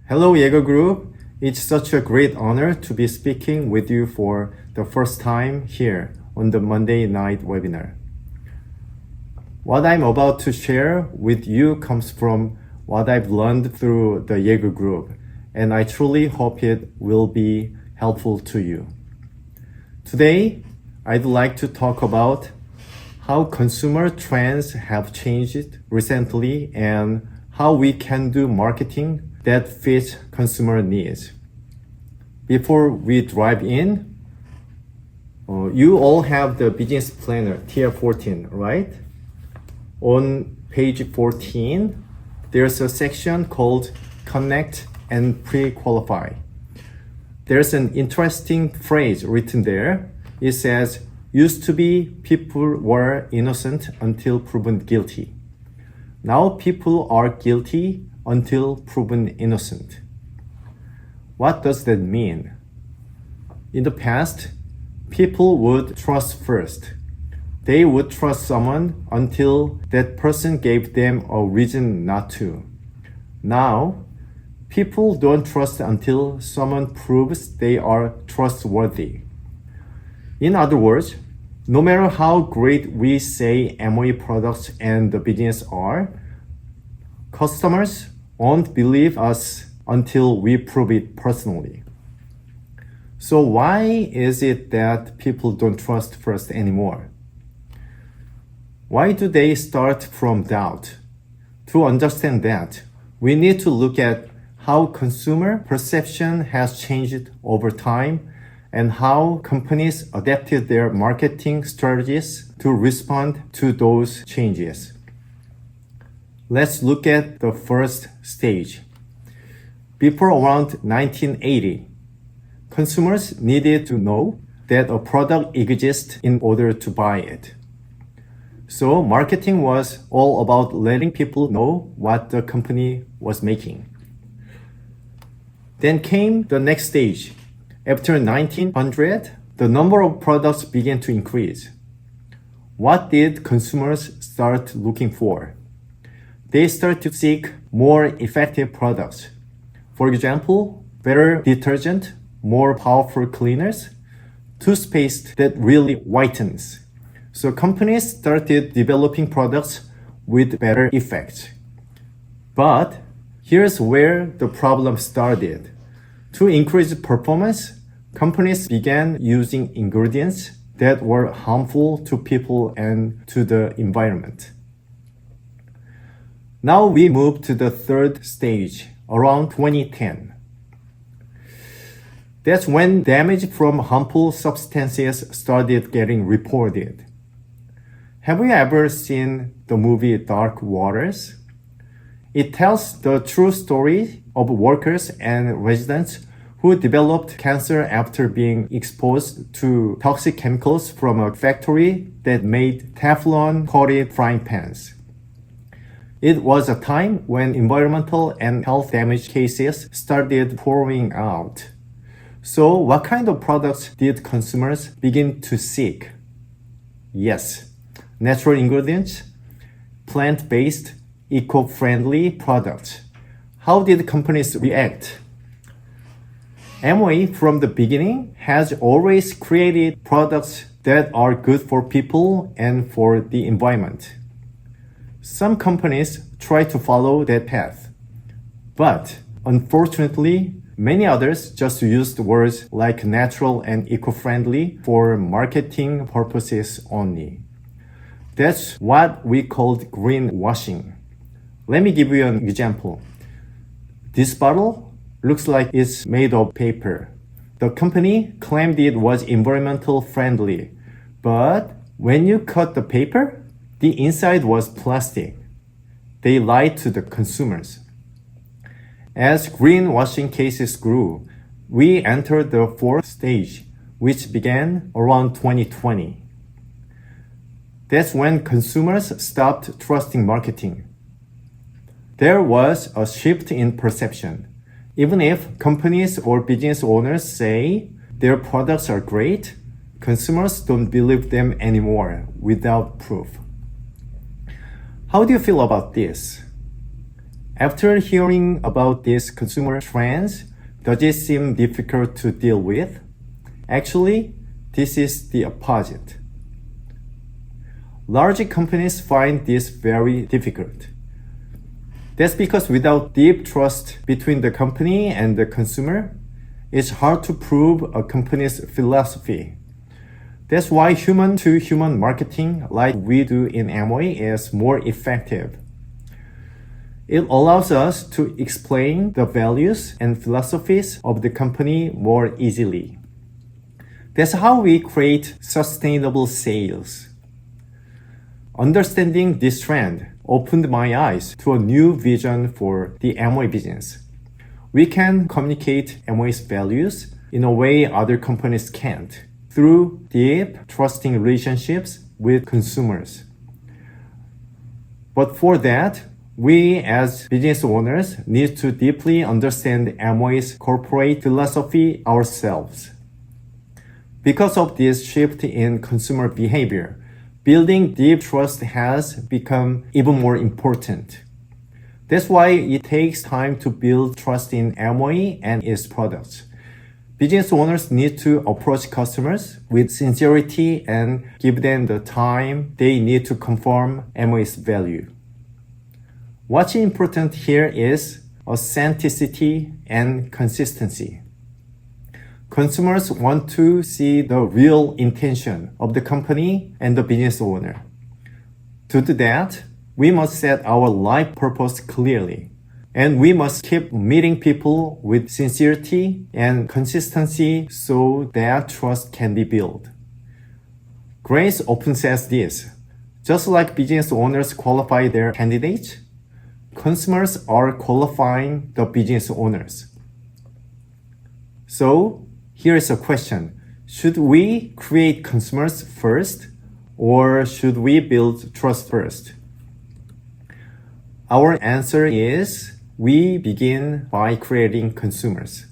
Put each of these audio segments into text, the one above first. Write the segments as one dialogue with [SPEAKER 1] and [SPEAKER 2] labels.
[SPEAKER 1] Hello, Jaeger Group. It's such a great honor to be speaking with you for the first time here on the Monday night webinar. What I'm about to share with you comes from what I've learned through the Jaeger Group, and I truly hope it will be helpful to you. Today, I'd like to talk about how consumer trends have changed recently and how we can do marketing that fits consumer needs. Before we dive in, you all have the business planner TF14, right? On page 14, there's a section called Connect and Pre-Qualify. There's an interesting phrase written there. It says, used to be people were innocent until proven guilty. Now people are guilty until proven innocent. What does that mean? In the past, people would trust first. They would trust someone until that person gave them a reason not to. Now, people don't trust until someone proves they are trustworthy. In other words, no matter how great we say MOE products and the business are, customers won't believe us until we prove it personally. So why is it that people don't trust first anymore? Why do they start from doubt? To understand that, we need to look at how consumer perception has changed over time and how companies adapted their marketing strategies to respond to those changes. Let's look at the first stage. Before around 1980, consumers needed to know that a product exists in order to buy it. So marketing was all about letting people know what the company was making. Then came the next stage. After 1900, the number of products began to increase. What did consumers start looking for? They start to seek more effective products. For example, better detergent, more powerful cleaners, toothpaste that really whitens. So companies started developing products with better effects. But here's where the problem started. To increase performance, companies began using ingredients that were harmful to people and to the environment. Now we move to the third stage, around 2010. That's when damage from harmful substances started getting reported. Have you ever seen the movie Dark Waters? It tells the true story of workers and residents who developed cancer after being exposed to toxic chemicals from a factory that made Teflon-coated frying pans. It was a time when environmental and health damage cases started pouring out. So what kind of products did consumers begin to seek? Yes, natural ingredients, plant-based, eco-friendly products. How did companies react? MOE from the beginning has always created products that are good for people and for the environment. Some companies try to follow that path, but unfortunately, many others just used words like natural and eco-friendly for marketing purposes only. That's what we called greenwashing. Let me give you an example. This bottle looks like it's made of paper. The company claimed it was environmental friendly, but when you cut the paper, the inside was plastic. They lied to the consumers. As greenwashing cases grew, we entered the fourth stage, which began around 2020. That's when consumers stopped trusting marketing. There was a shift in perception. Even if companies or business owners say their products are great, consumers don't believe them anymore without proof. How do you feel about this? After hearing about these consumer trends, does it seem difficult to deal with? Actually, this is the opposite. Large companies find this very difficult. That's because without deep trust between the company and the consumer, it's hard to prove a company's philosophy. That's why human-to-human marketing like we do in Amway is more effective. It allows us to explain the values and philosophies of the company more easily. That's how we create sustainable sales. Understanding this trend opened my eyes to a new vision for the Amway business. We can communicate Amway's values in a way other companies can't, through deep, trusting relationships with consumers. But for that, we as business owners need to deeply understand Amway's corporate philosophy ourselves. Because of this shift in consumer behavior, building deep trust has become even more important. That's why it takes time to build trust in Amway and its products. Business owners need to approach customers with sincerity and give them the time they need to confirm Amway's value. What's important here is authenticity and consistency. Consumers want to see the real intention of the company and the business owner. To do that, we must set our life purpose clearly, and we must keep meeting people with sincerity and consistency so that trust can be built. Grace often says this: just like business owners qualify their candidates, consumers are qualifying the business owners. So, here is a question. Should we create consumers first, or should we build trust first? Our answer is we begin by creating consumers.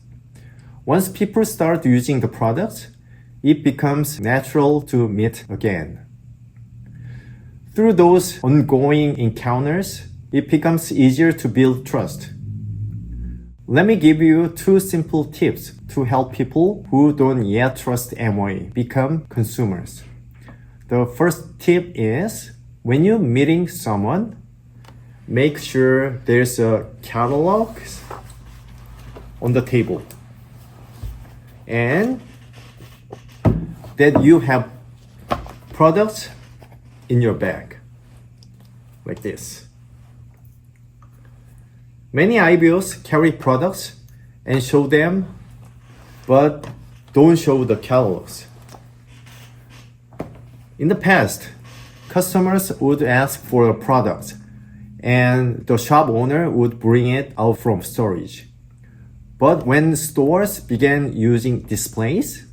[SPEAKER 1] Once people start using the product, it becomes natural to meet again. Through those ongoing encounters, it becomes easier to build trust. Let me give you 2 simple tips to help people who don't yet trust Amway become consumers. The first tip is, when you're meeting someone, make sure there's a catalog on the table and that you have products in your bag, like this. Many IBOs carry products and show them, but don't show the catalogs. In the past, customers would ask for a product and the shop owner would bring it out from storage. But when stores began using displays,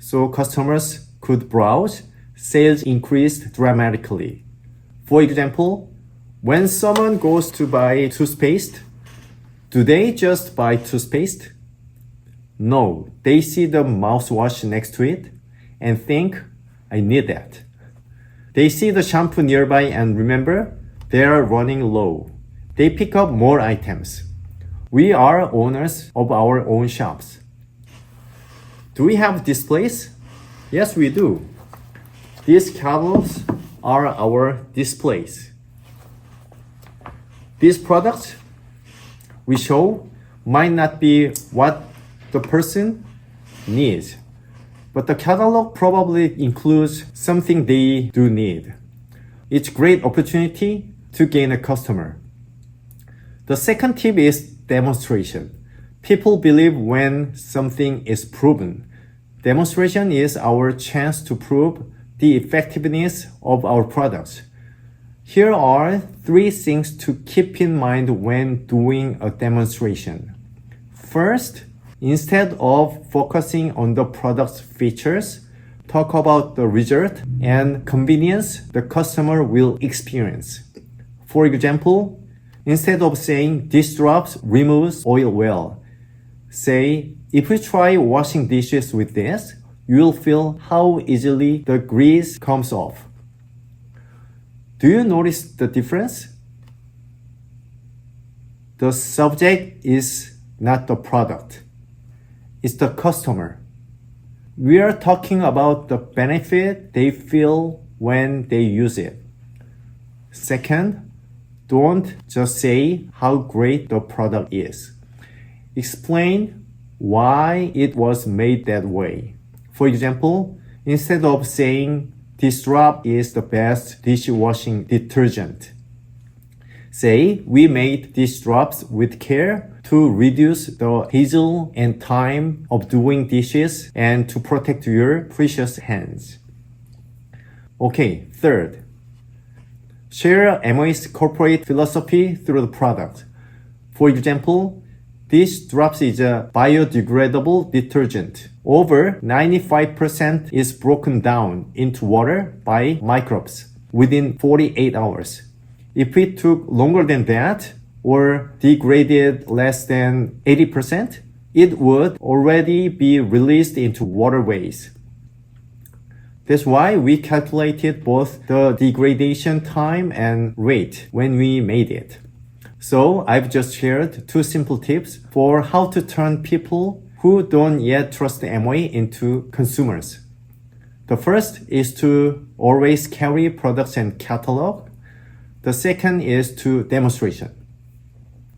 [SPEAKER 1] so customers could browse, sales increased dramatically. For example, when someone goes to buy toothpaste, do they just buy toothpaste? No, they see the mouthwash next to it and think, I need that. They see the shampoo nearby and remember, they are running low. They pick up more items. We are owners of our own shops. Do we have displays? Yes, we do. These catalogs are our displays. These products we show might not be what the person needs, but the catalog probably includes something they do need. It's a great opportunity to gain a customer. The second tip is demonstration. People believe when something is proven. Demonstration is our chance to prove the effectiveness of our products. Here are 3 things to keep in mind when doing a demonstration. First, instead of focusing on the product's features, talk about the result and convenience the customer will experience. For example, instead of saying this drops removes oil well, say, if you try washing dishes with this, you will feel how easily the grease comes off. Do you notice the difference? The subject is not the product. It's the customer. We are talking about the benefit they feel when they use it. Second, don't just say how great the product is. Explain why it was made that way. For example, instead of saying this drop is the best dishwashing detergent, say we made these drops with care to reduce the hassle and time of doing dishes and to protect your precious hands. Okay, third, share Amoy's corporate philosophy through the product. For example, this drops is a biodegradable detergent. Over 95% is broken down into water by microbes within 48 hours. If it took longer than that or degraded less than 80%, it would already be released into waterways. That's why we calculated both the degradation time and rate when we made it. So I've just shared 2 simple tips for how to turn people who don't yet trust Amway into consumers. The first is to always carry products and catalog. The second is to demonstration.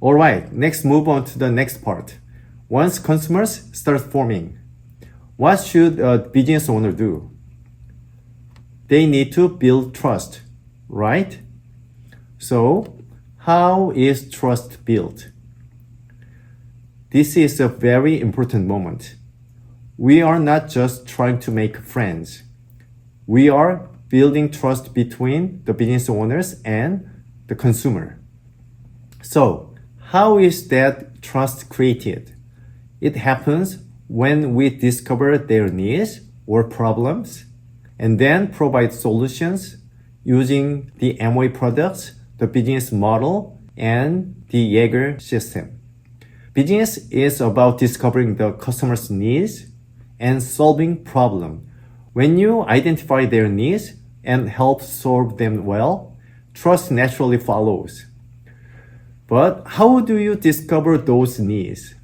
[SPEAKER 1] Alright, next move on to the next part. Once consumers start forming, what should a business owner do? They need to build trust, right? So, how is trust built? This is a very important moment. We are not just trying to make friends. We are building trust between the business owners and the consumer. So, how is that trust created? It happens when we discover their needs or problems and then provide solutions using the Amway products, the business model, and the Jaeger system. Business is about discovering the customer's needs and solving problems. When you identify their needs and help solve them well, trust naturally follows. But how do you discover those needs?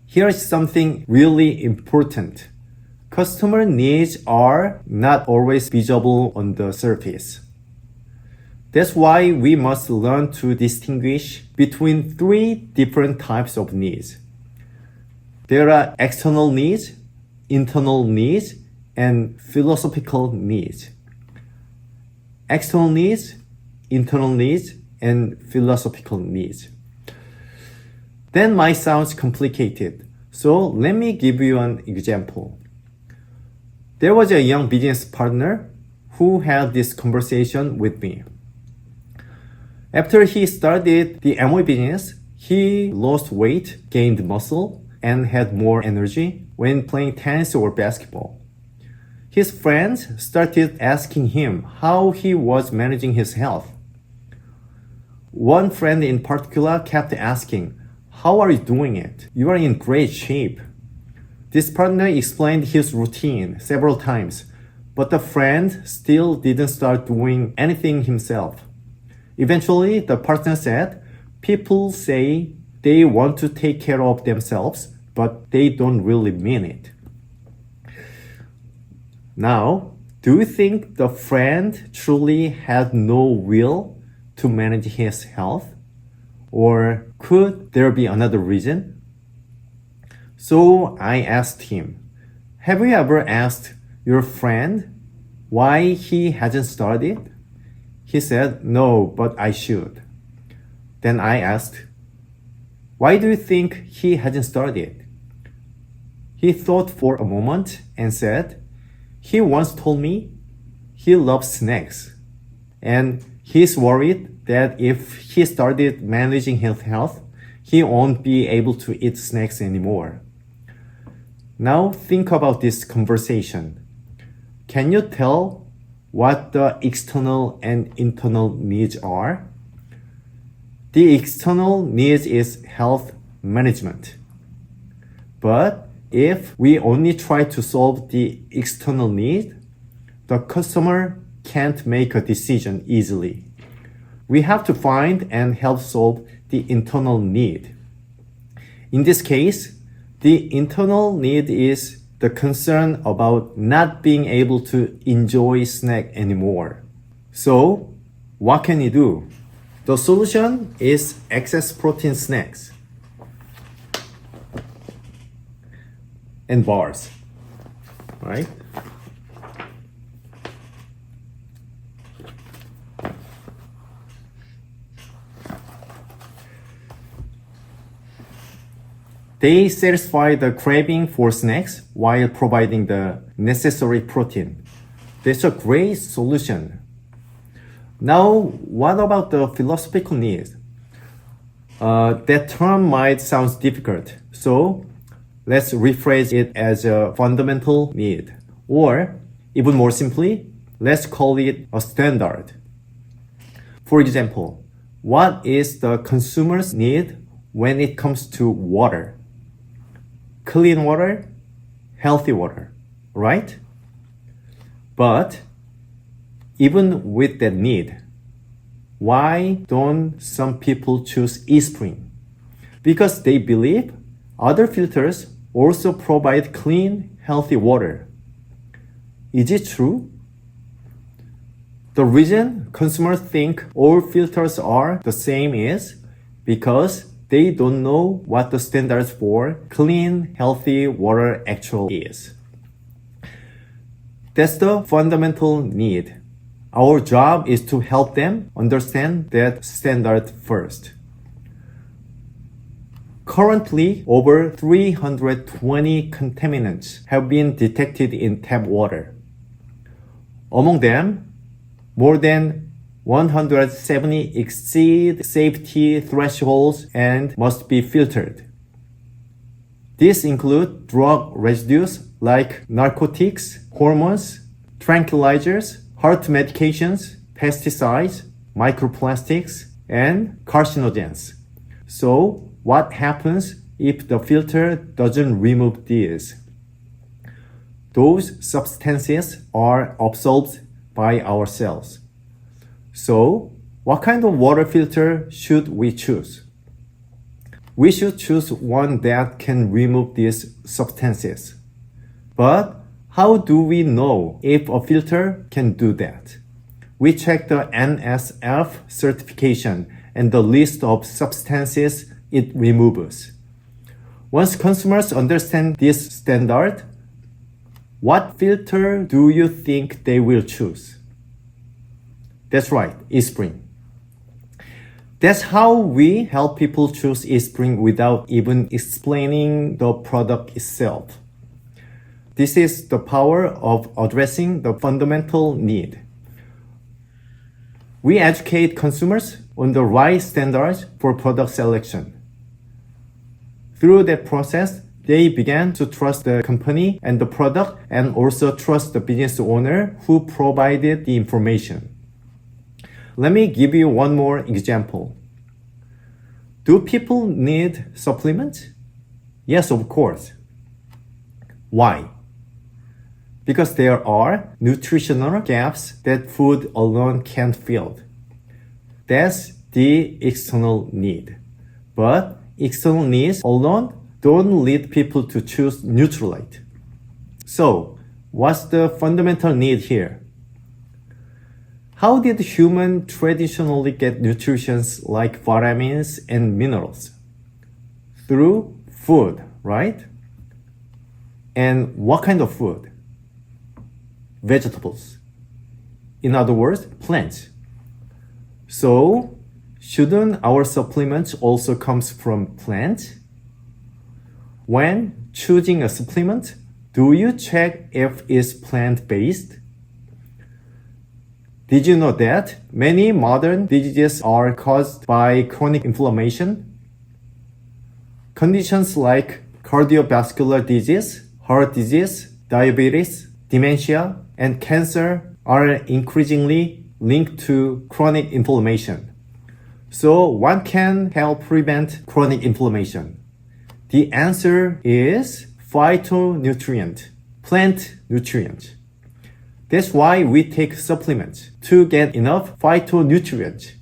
[SPEAKER 1] Here's something really important. Customer needs are not always visible on the surface. That's why we must learn to distinguish between 3 different types of needs. There are external needs, internal needs, and philosophical needs. External needs, internal needs, and philosophical needs. That might sound complicated, so let me give you an example. There was a young business partner who had this conversation with me. After he started the Amway business, he lost weight, gained muscle, and had more energy when playing tennis or basketball. His friends started asking him how he was managing his health. One friend in particular kept asking, "How are you doing it? You are in great shape." This partner explained his routine several times, but the friend still didn't start doing anything himself. Eventually, the partner said, "People say they want to take care of themselves, but they don't really mean it." Now, do you think the friend truly had no will to manage his health? Or could there be another reason? So I asked him, "Have you ever asked your friend why he hasn't started?" He said, "No, but I should." Then I asked, "Why do you think he hasn't started?" He thought for a moment and said, "He once told me he loves snacks, and he's worried that if he started managing his health, he won't be able to eat snacks anymore." Now think about this conversation. Can you tell what the external and internal needs are? The external needs is health management. But if we only try to solve the external need, the customer can't make a decision easily. We have to find and help solve the internal need. In this case, the internal need is the concern about not being able to enjoy snack anymore. So, what can you do? The solution is excess protein snacks and bars, right? They satisfy the craving for snacks while providing the necessary protein. That's a great solution. Now, what about the philosophical needs? That term might sound difficult, so let's rephrase it as a fundamental need. Or, even more simply, let's call it a standard. For example, what is the consumer's need when it comes to water? Clean water, healthy water, right? But even with that need, why don't some people choose Eastspring? Because they believe other filters also provide clean, healthy water. Is it true? The reason consumers think all filters are the same is because they don't know what the standards for clean, healthy water actually is. That's the fundamental need. Our job is to help them understand that standard first. Currently, over 320 contaminants have been detected in tap water. Among them, more than 170 exceed safety thresholds and must be filtered. These include drug residues like narcotics, hormones, tranquilizers, heart medications, pesticides, microplastics, and carcinogens. So, what happens if the filter doesn't remove these? Those substances are absorbed by our cells. So, what kind of water filter should we choose? We should choose one that can remove these substances. But how do we know if a filter can do that? We check the NSF certification and the list of substances it removes. Once consumers understand this standard, what filter do you think they will choose? That's right, Eastspring. That's how we help people choose Eastspring without even explaining the product itself. This is the power of addressing the fundamental need. We educate consumers on the right standards for product selection. Through that process, they began to trust the company and the product and also trust the business owner who provided the information. Let me give you one more example. Do people need supplements? Yes, of course. Why? Because there are nutritional gaps that food alone can't fill. That's the external need. But external needs alone don't lead people to choose Nutrilite. So, what's the fundamental need here? How did humans traditionally get nutrition like vitamins and minerals? Through food, right? And what kind of food? Vegetables. In other words, plants. So, shouldn't our supplements also comes from plants? When choosing a supplement, do you check if it's plant-based? Did you know that many modern diseases are caused by chronic inflammation? Conditions like cardiovascular disease, heart disease, diabetes, dementia, and cancer are increasingly linked to chronic inflammation. So one can help prevent chronic inflammation. The answer is phytonutrient, plant nutrient. That's why we take supplements to get enough phytonutrients.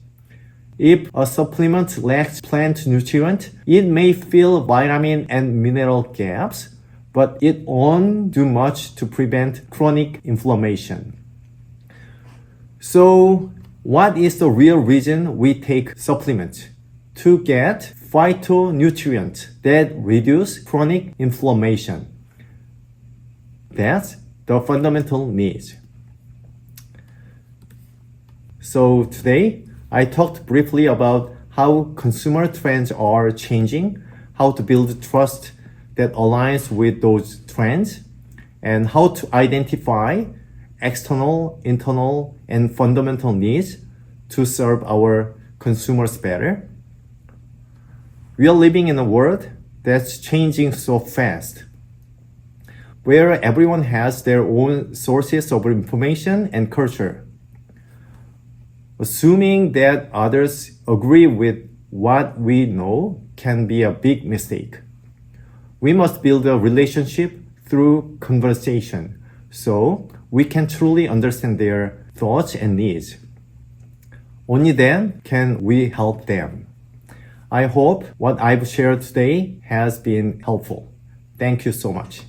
[SPEAKER 1] If a supplement lacks plant nutrient, it may fill vitamin and mineral gaps, but it won't do much to prevent chronic inflammation. So, what is the real reason we take supplements? To get phytonutrients that reduce chronic inflammation. That's the fundamental needs. So today, I talked briefly about how consumer trends are changing, how to build trust that aligns with those trends, and how to identify external, internal, and fundamental needs to serve our consumers better. We are living in a world that's changing so fast, where everyone has their own sources of information and culture. Assuming that others agree with what we know can be a big mistake. We must build a relationship through conversation so we can truly understand their thoughts and needs. Only then can we help them. I hope what I've shared today has been helpful. Thank you so much.